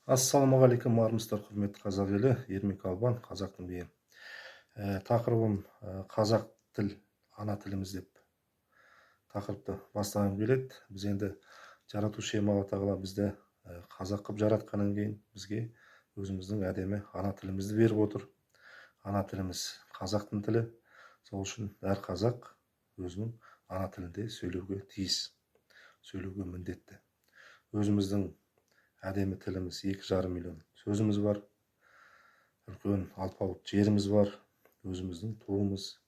Ассалаумағалейкум армысыздар, құрметті қазақ елі, Ермек Албан, қазақтың биі. Тақырыбым қазақ тіл, ана тіліміз деп тақырыпты бастағым келеді. Біз енді жаратушы ием Алла тағала бізді қазақ қылып жаратқаннан кейін бізге өзіміздің әдемі ана тілімізді беріп отыр. Ана тіліміз қазақтың тілі. Сол үшін әр қазақ өзінің ана тілінде сөйлеуге тиіс, сөйлеуге міндетті. Өзіміздің әдемі тіліміз 2,5 миллион сөзіміз бар. Үлкен алпауыт жеріміз бар. Өзіміздің туымыз,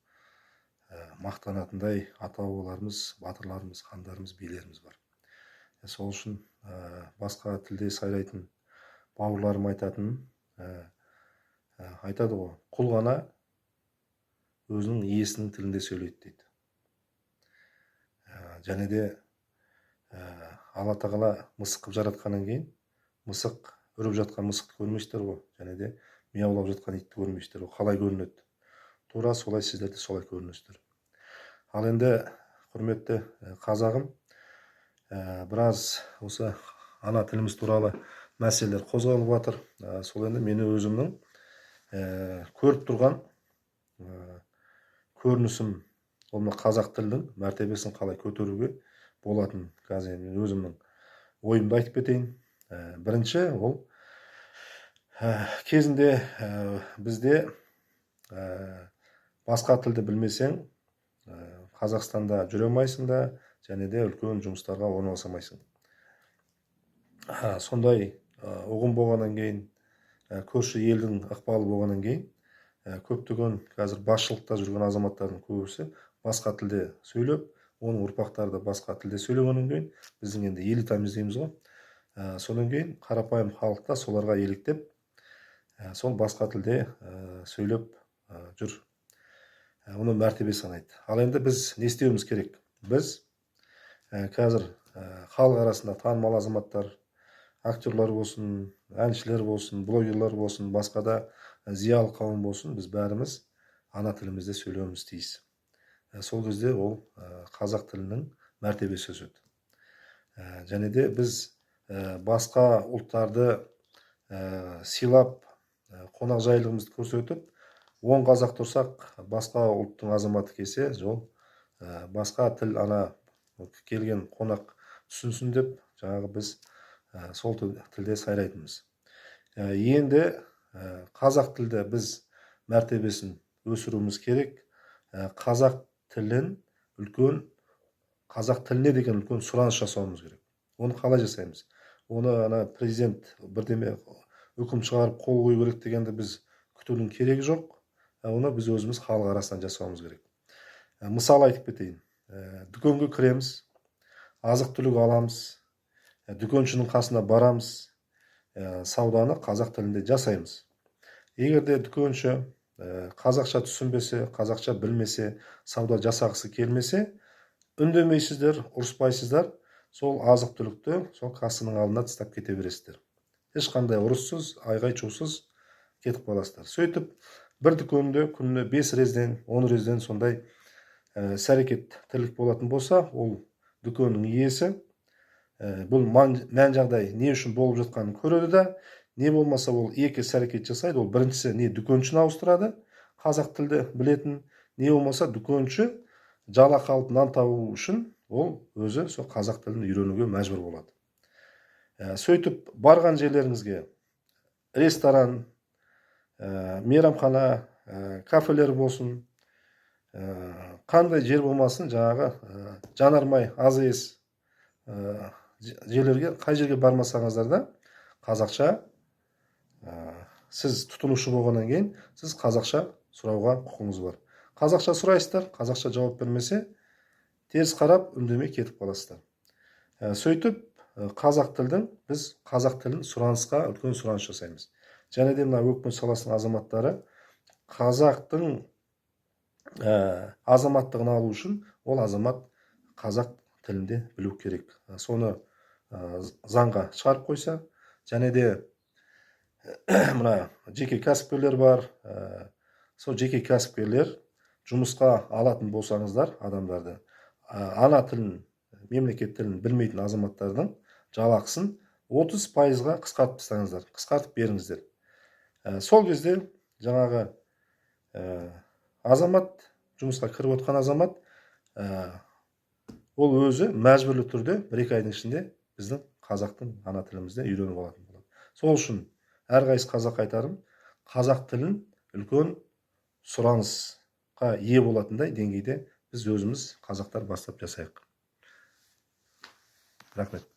мақтанатындай ата-бабаларымыз, батырларымыз, хандарымыз, билеріміз бар. Сол үшін басқа тілде сайрайтын бауырларым айтады ғой, құл ғана өзінің иесінің тілінде сөйлейді дейді. Және де Алла тағала мысық қылып жаратқаннан кейін, мысық үріп жатқан мысықты көрмейсіздер ғой, және де мияулап жатқан итті көрмейсіздер ғой. Қалай көрінеді? Тура солай сіздер де солай көрінесіздер. Ал енді құрметті қазағым, біраз осы ана тіліміз туралы мәселелер қозғалып жатыр. Сол енді мені өзімнің көріп тұрған көрінісім, ол қазақ тілдің мәртебесін қалай көтеруге болатын. Қазір мен өзімнің ойымды айтып кетейін. Бірінші, ол кезінде бізде басқа тілді білмесең, Қазақстанда жүре алмайсың да, және де үлкен жұмыстарға орналасамайсың. Сондай ұғым болғаннан кейін, көрші елдің ықпалы болғаннан кейін, көптеген қазір басшылықта жүрген азаматтардың көбісі басқа тілде сөйлеп, оның ұрпақтары да басқа тілде сөйлегеннен кейін, біздің енді элитамыз дейміз ғой. Содан кейін қарапайым халықта соларға еліктеп, сол басқа тілде сөйлеп жүр. Оны мәртебе санайды. Ал енді біз не істеуіміз керек? Біз қазір халық арасында танымал азаматтар, актерлар болсын, әншілер болсын, блогерлар болсын, басқа да зиялы қауым болсын, біз бәріміз ана тілімізде сөйлеуіміз тиіс. Сол кезде ол қазақ тілінің мәртебесі өседі. Және де біз басқа ұлттарды сыйлап, қонақжайлылығымызды көрсетіп, 10 қазақ тұрсақ, басқа ұлттың азаматы келсе, жол басқа тіл ана келген қонақ түсінсін деп, жаңағы біз сол тілде сайрайтынбыз. Енді қазақ тілді біз мәртебесін өсіруіміз керек. Қазақ тілін қазақ тіліне деген үлкен сұраныс жасауымыз керек. Оны қалай жасаймыз? Оны президент бірдеме үкім шығарып қол қою керек дегенді біз күтудің керегі жоқ. Оны біз өзіміз халық арасынан жасауымыз керек. Мысал айтып кетейін. Дүкенге кіреміз, азық түлік аламыз, дүкеншінің қасына барамыз, сауданы қазақ тілінде жасаймыз. Егер де дүкенші қазақша түсінбесе, қазақша білмесе, сауда жасағысы келмесе, үндемейсіздер, ұрыспайсыздар, сол азық түлікті сол кассаның алдына тастап кете бересіздер. Ешқандай ұрыссыз, айғай-шусыз кетіп қаласыздар. Сөйтіп, бір дүкенде күніне 5 резден, 10 резден сондай іс-әрекет тірлік болатын болса, ол дүкеннің иесі бұл мән-жағдай не үшін болып жатқанын көреді да, не болмаса ол екі іс-әрекет жасайды. Ол біріншісі не дүкеншіні ауыстырады, қазақ тілді білетін, не болмаса дүкенші жалақы алып нан табу үшін ол өзі сол қазақ тілін үйренуге мәжбүр болады. Сөйтіп барған жерлеріңізге ресторан, мейрамхана, кафелер болсын, қандай жер болмасын, жаңағы жанармай АЗС жерлерге, қай жерге бармасаңыздар да, қазақша сіз тұтынушы болғаннан кейін, сіз қазақша сұрауға құқыңыз бар. Қазақша сұрайсыздар, қазақша жауап бермесе, теріс қарап, үндемей кетіп қаласыздар. Сөйтіп, біз қазақ тілін сұранысқа үлкен сұраныс жасаймыз. Және де мына өкімет саласының азаматтары қазақтың азаматтығын алу үшін ол азамат қазақ тілінде білу керек. Соны заңға шығарып қойса, және де мына жеке кәсіпкерлер бар, сол жеке кәсіпкерлер жұмысқа алатын болсаңыздар адамдарды, ана тілін, мемлекет тілін білмейтін азаматтардың жалақысын 30%-ға қысқартып тастаңыздар, қысқартып беріңіздер. Сол кезде жаңағы азамат, жұмысқа кіріп отқан азамат, ол өзі мәжбүрлі түрде 1-2 айдың ішінде біздің қазақтың ана тілімізде үйреніп алатын болады. Сол үшін әрқайсысы қазақ айтарым, қазақ тілін үлкен сұранысқа ие болатындай деңгейде біз өзіміз қазақтар бастап жасайық. Рахмет.